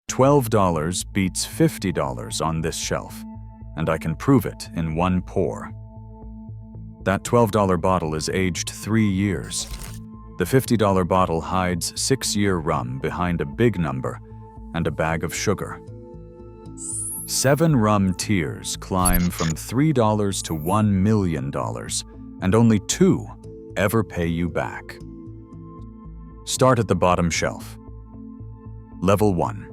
$12 beats $50 on this shelf, and I can prove it in one pour. That $12 bottle is aged 3 years. The $50 bottle hides 6-year rum behind a big number and a bag of sugar. 7 rum tiers climb from $3 to $1 million, and only 2 ever pay you back. Start at the bottom shelf. Level 1.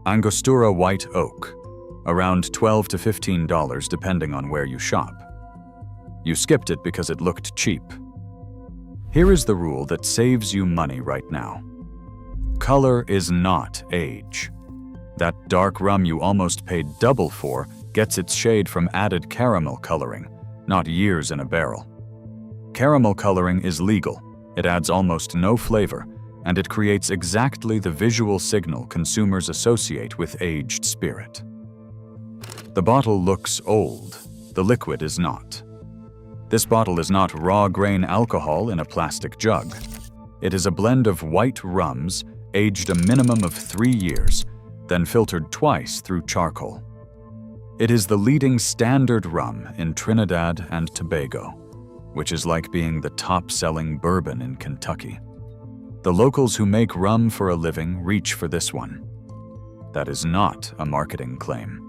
Angostura White Oak, around $12 to $15 depending on where you shop. You skipped it because it looked cheap. Here is the rule that saves you money right now. Color is not age. That dark rum you almost paid double for gets its shade from added caramel coloring, not years in a barrel. Caramel coloring is legal. It adds almost no flavor, and it creates exactly the visual signal consumers associate with aged spirit. The bottle looks old. The liquid is not. This bottle is not raw grain alcohol in a plastic jug. It is a blend of white rums aged a minimum of 3 years, then filtered twice through charcoal. It is the leading standard rum in Trinidad and Tobago, which is like being the top-selling bourbon in Kentucky. The locals who make rum for a living reach for this one. That is not a marketing claim.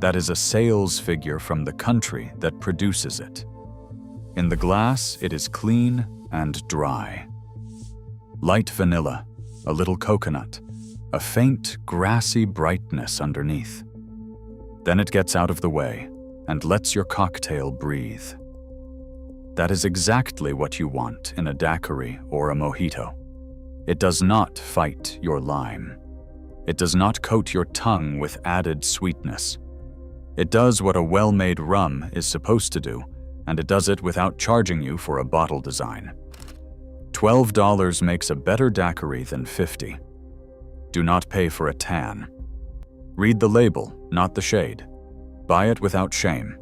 That is a sales figure from the country that produces it. In the glass, it is clean and dry. Light vanilla, a little coconut, a faint, grassy brightness underneath. Then it gets out of the way and lets your cocktail breathe. That is exactly what you want in a daiquiri or a mojito. It does not fight your lime. It does not coat your tongue with added sweetness. It does what a well-made rum is supposed to do, and it does it without charging you for a bottle design. $12 makes a better daiquiri than $50. Do not pay for a tan. Read the label, not the shade. Buy it without shame.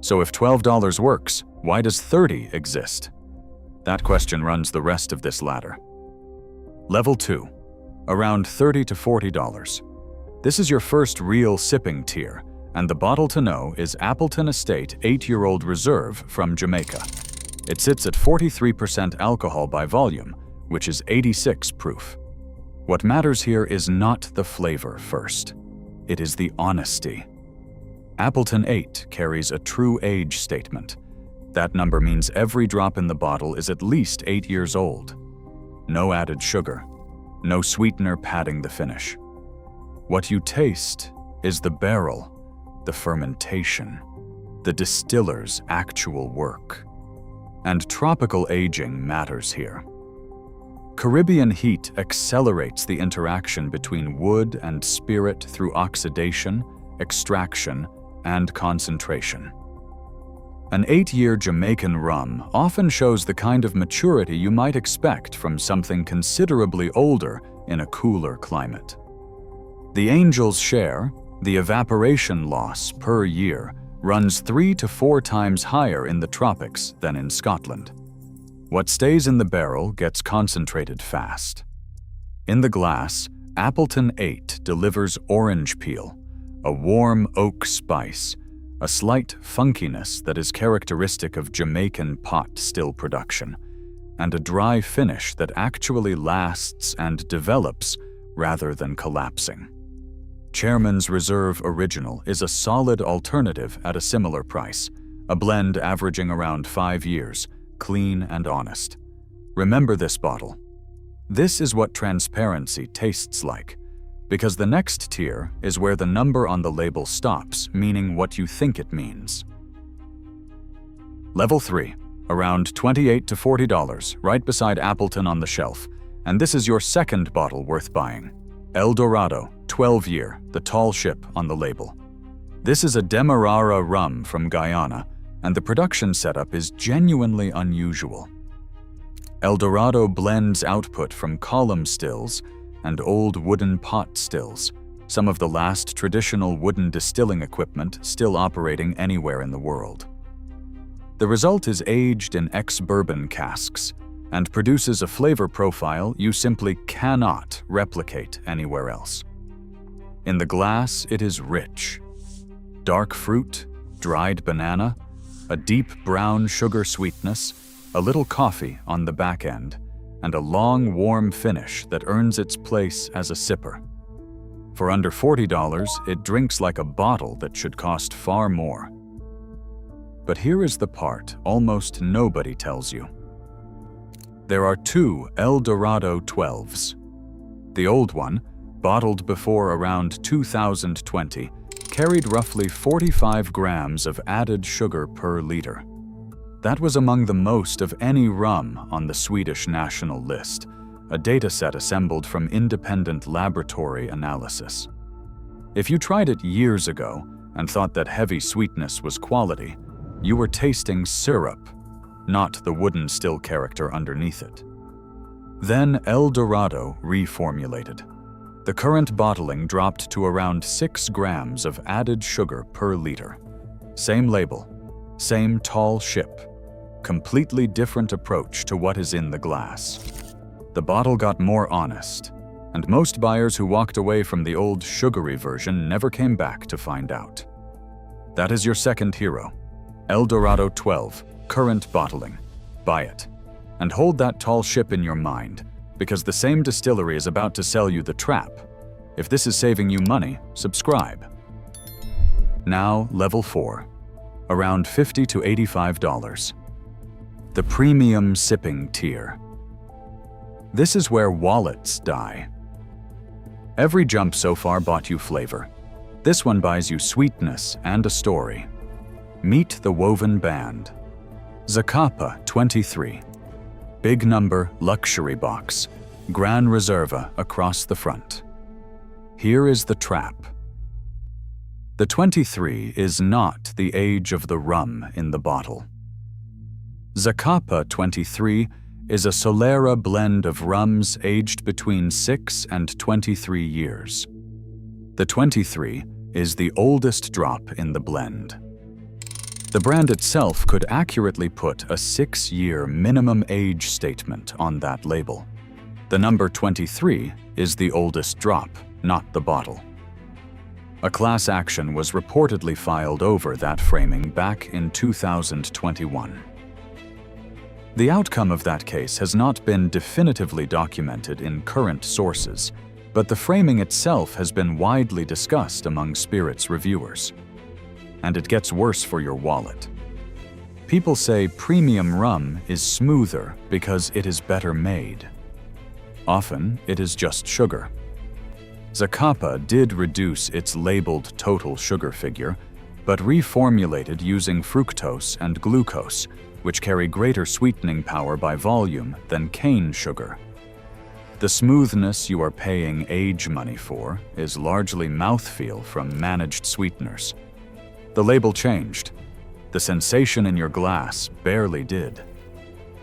So if $12 works, why does $30 exist? That question runs the rest of this ladder. Level 2, around $30 to $40. This is your first real sipping tier, and the bottle to know is Appleton Estate 8-year-old Reserve from Jamaica. It sits at 43% alcohol by volume, which is 86 proof. What matters here is not the flavor first. It is the honesty. Appleton 8 carries a true age statement. That number means every drop in the bottle is at least 8 years old. No added sugar, no sweetener padding the finish. What you taste is the barrel, the fermentation, the distiller's actual work. And tropical aging matters here. Caribbean heat accelerates the interaction between wood and spirit through oxidation, extraction, and concentration. An 8-year Jamaican rum often shows the kind of maturity you might expect from something considerably older in a cooler climate. The Angel's share, the evaporation loss per year, runs 3 to 4 times higher in the tropics than in Scotland. What stays in the barrel gets concentrated fast. In the glass, Appleton 8 delivers orange peel, a warm oak spice, a slight funkiness that is characteristic of Jamaican pot still production, and a dry finish that actually lasts and develops rather than collapsing. Chairman's Reserve Original is a solid alternative at a similar price, a blend averaging around 5 years, clean and honest. Remember this bottle. This is what transparency tastes like, because the next tier is where the number on the label stops, meaning what you think it means. Level 3, around $28 to $40, right beside Appleton on the shelf, and this is your second bottle worth buying. El Dorado, 12-year, the tall ship on the label. This is a Demerara rum from Guyana, and the production setup is genuinely unusual. El Dorado blends output from column stills and old wooden pot stills, some of the last traditional wooden distilling equipment still operating anywhere in the world. The result is aged in ex-bourbon casks and produces a flavor profile you simply cannot replicate anywhere else. In the glass, it is rich. Dark fruit, dried banana, a deep brown sugar sweetness, a little coffee on the back end, and a long, warm finish that earns its place as a sipper. For under $40, it drinks like a bottle that should cost far more. But here is the part almost nobody tells you. There are two El Dorado 12s. The old one, bottled before around 2020, carried roughly 45 grams of added sugar per liter. That was among the most of any rum on the Swedish national list, a dataset assembled from independent laboratory analysis. If you tried it years ago and thought that heavy sweetness was quality, you were tasting syrup, not the wooden still character underneath it. Then El Dorado reformulated. The current bottling dropped to around 6 grams of added sugar per liter. Same label, same tall ship, completely different approach to what is in the glass. The bottle got more honest, and most buyers who walked away from the old sugary version never came back to find out. That is your second hero, El Dorado 12, current bottling. Buy it, and hold that tall ship in your mind, because the same distillery is about to sell you the trap. If this is saving you money, subscribe. Now, level 4, around $50 to $85. The premium sipping tier. This is where wallets die. Every jump so far bought you flavor. This one buys you sweetness and a story. Meet the woven band. Zacapa 23. Big number luxury box. Gran Reserva across the front. Here is the trap. The 23 is not the age of the rum in the bottle. Zacapa 23 is a Solera blend of rums aged between 6 and 23 years. The 23 is the oldest drop in the blend. The brand itself could accurately put a 6-year minimum age statement on that label. The number 23 is the oldest drop, not the bottle. A class action was reportedly filed over that framing back in 2021. The outcome of that case has not been definitively documented in current sources, but the framing itself has been widely discussed among spirits reviewers. And it gets worse for your wallet. People say premium rum is smoother because it is better made. Often, it is just sugar. Zacapa did reduce its labeled total sugar figure, but reformulated using fructose and glucose, which carry greater sweetening power by volume than cane sugar. The smoothness you are paying age money for is largely mouthfeel from managed sweeteners. The label changed. The sensation in your glass barely did.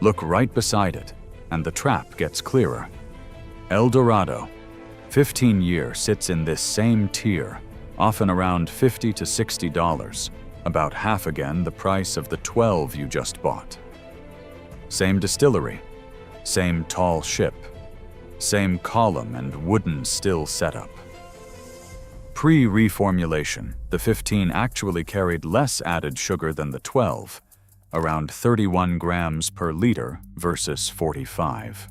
Look right beside it, and the trap gets clearer. El Dorado, 15-year, sits in this same tier, often around $50 to $60, about half again the price of the 12 you just bought. Same distillery, same tall ship, same column and wooden still setup. Pre-reformulation, the 15 actually carried less added sugar than the 12, around 31 grams per liter versus 45.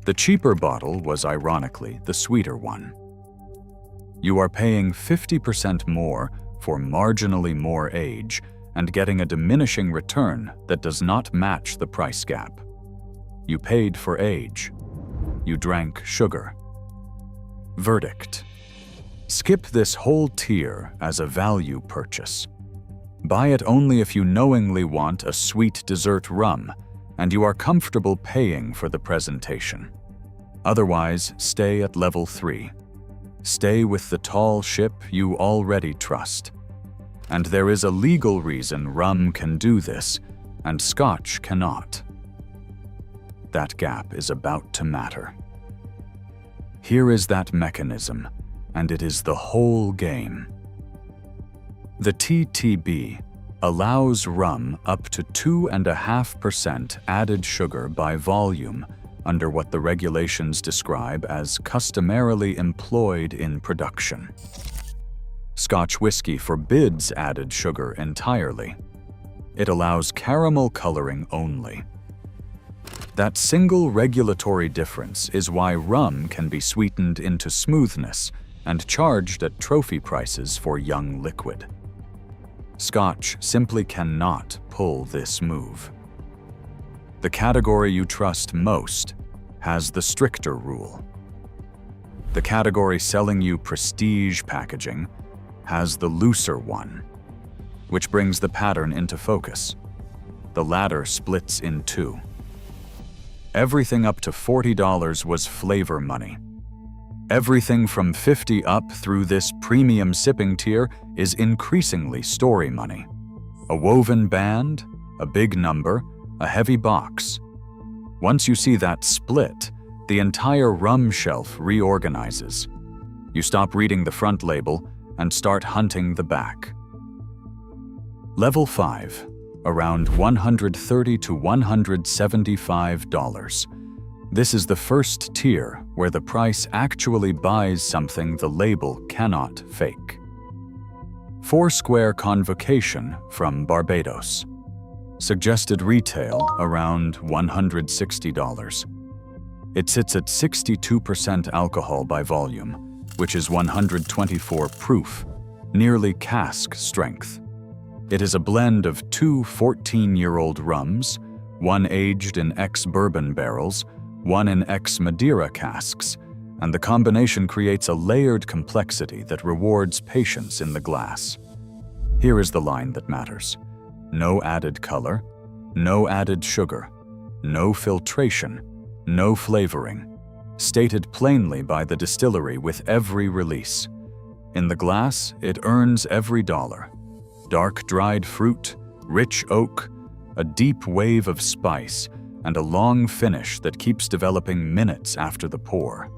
The cheaper bottle was ironically the sweeter one. You are paying 50% more for marginally more age and getting a diminishing return that does not match the price gap. You paid for age. You drank sugar. Verdict: skip this whole tier as a value purchase. Buy it only if you knowingly want a sweet dessert rum and you are comfortable paying for the presentation. Otherwise, stay at level 3. Stay with the tall ship you already trust. And there is a legal reason rum can do this, and Scotch cannot. That gap is about to matter. Here is that mechanism, and it is the whole game. The TTB allows rum up to 2.5% added sugar by volume under what the regulations describe as customarily employed in production. Scotch whiskey forbids added sugar entirely. It allows caramel coloring only. That single regulatory difference is why rum can be sweetened into smoothness and charged at trophy prices for young liquid. Scotch simply cannot pull this move. The category you trust most has the stricter rule. The category selling you prestige packaging has the looser one, which brings the pattern into focus. The latter splits in two. Everything up to $40 was flavor money. Everything from $50 up through this premium sipping tier is increasingly story money. A woven band, a big number, a heavy box. Once you see that split, the entire rum shelf reorganizes. You stop reading the front label and start hunting the back. Level 5, around $130 to $175. This is the first tier where the price actually buys something the label cannot fake. Foursquare Convocation from Barbados. Suggested retail around $160. It sits at 62% alcohol by volume, which is 124 proof, nearly cask strength. It is a blend of two 14-year-old rums, one aged in ex-bourbon barrels, one in ex-Madeira casks, and the combination creates a layered complexity that rewards patience in the glass. Here is the line that matters. No added color, no added sugar, no filtration, no flavoring, stated plainly by the distillery with every release. In the glass, it earns every dollar. Dark dried fruit, rich oak, a deep wave of spice, and a long finish that keeps developing minutes after the pour.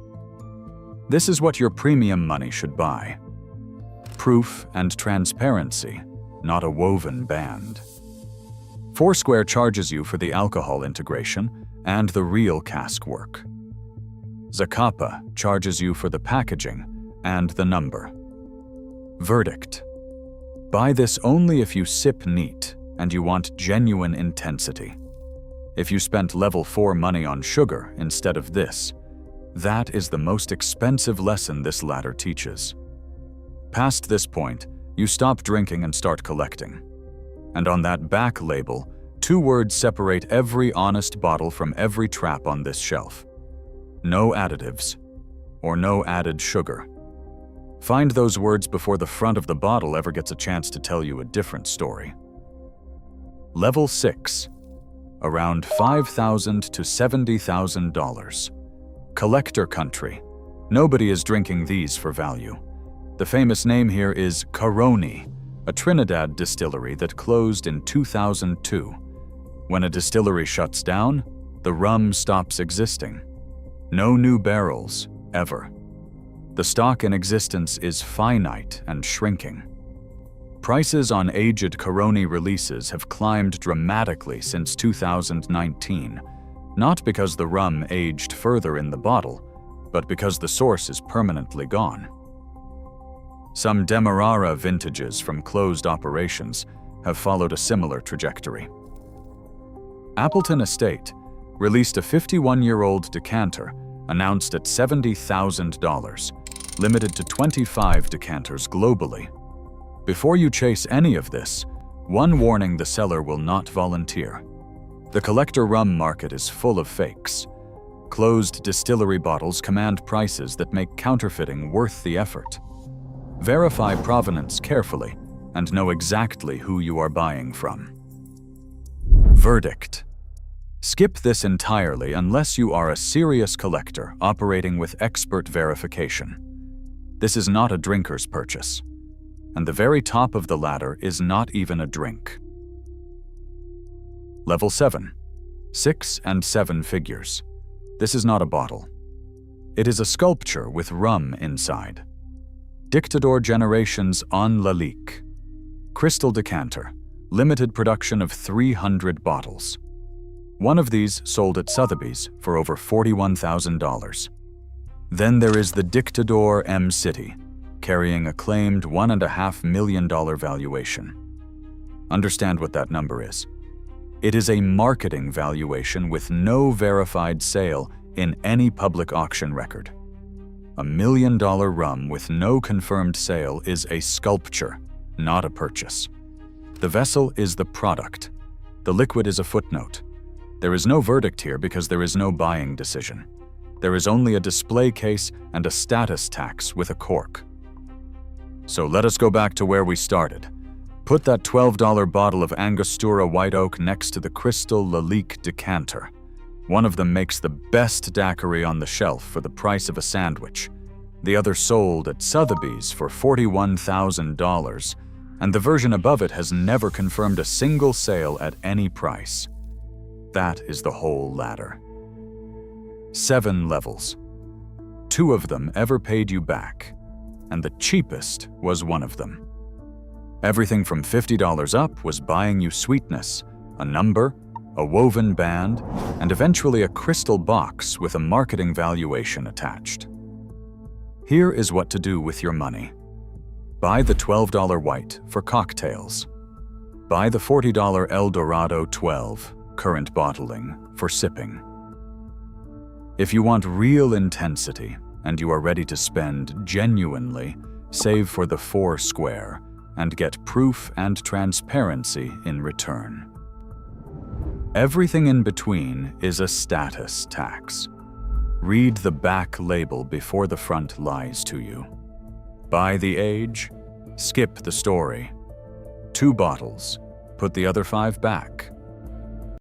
This is what your premium money should buy. Proof and transparency, not a woven band. Foursquare charges you for the alcohol integration and the real cask work. Zacapa charges you for the packaging and the number. Verdict: buy this only if you sip neat and you want genuine intensity. If you spent level 4 money on sugar instead of this, that is the most expensive lesson this ladder teaches. Past this point, you stop drinking and start collecting. And on that back label, 2 words separate every honest bottle from every trap on this shelf. No additives, or no added sugar. Find those words before the front of the bottle ever gets a chance to tell you a different story. Level 6, around $5,000 to $70,000. Collector country. Nobody is drinking these for value. The famous name here is Caroni, a Trinidad distillery that closed in 2002. When a distillery shuts down, the rum stops existing. No new barrels, ever. The stock in existence is finite and shrinking. Prices on aged Caroni releases have climbed dramatically since 2019, not because the rum aged further in the bottle, but because the source is permanently gone. Some Demerara vintages from closed operations have followed a similar trajectory. Appleton Estate released a 51-year-old decanter announced at $70,000, limited to 25 decanters globally. Before you chase any of this, one warning the seller will not volunteer. The collector rum market is full of fakes. Closed distillery bottles command prices that make counterfeiting worth the effort. Verify provenance carefully and know exactly who you are buying from. Verdict: skip this entirely unless you are a serious collector operating with expert verification. This is not a drinker's purchase, and the very top of the ladder is not even a drink. Level 7, 6 and 7 figures. This is not a bottle. It is a sculpture with rum inside. Dictador Generations en Lalique. Crystal decanter, limited production of 300 bottles. One of these sold at Sotheby's for over $41,000. Then there is the Dictador M City, carrying a claimed $1.5 million valuation. Understand what that number is. It is a marketing valuation with no verified sale in any public auction record. $1 million rum with no confirmed sale is a sculpture, not a purchase. The vessel is the product. The liquid is a footnote. There is no verdict here because there is no buying decision. There is only a display case and a status tax with a cork. So let us go back to where we started. Put that $12 bottle of Angostura White Oak next to the Crystal Lalique decanter. One of them makes the best daiquiri on the shelf for the price of a sandwich. The other sold at Sotheby's for $41,000, and the version above it has never confirmed a single sale at any price. That is the whole ladder. 7 levels. 2 of them ever paid you back, and the cheapest was one of them. Everything from $50 up was buying you sweetness, a number, a woven band, and eventually a crystal box with a marketing valuation attached. Here is what to do with your money. Buy the $12 white for cocktails. Buy the $40 El Dorado 12, current bottling, for sipping. If you want real intensity and you are ready to spend genuinely, save for the 4 square and get proof and transparency in return. Everything in between is a status tax. Read the back label before the front lies to you. Buy the age, skip the story. 2 bottles, put the other 5 back.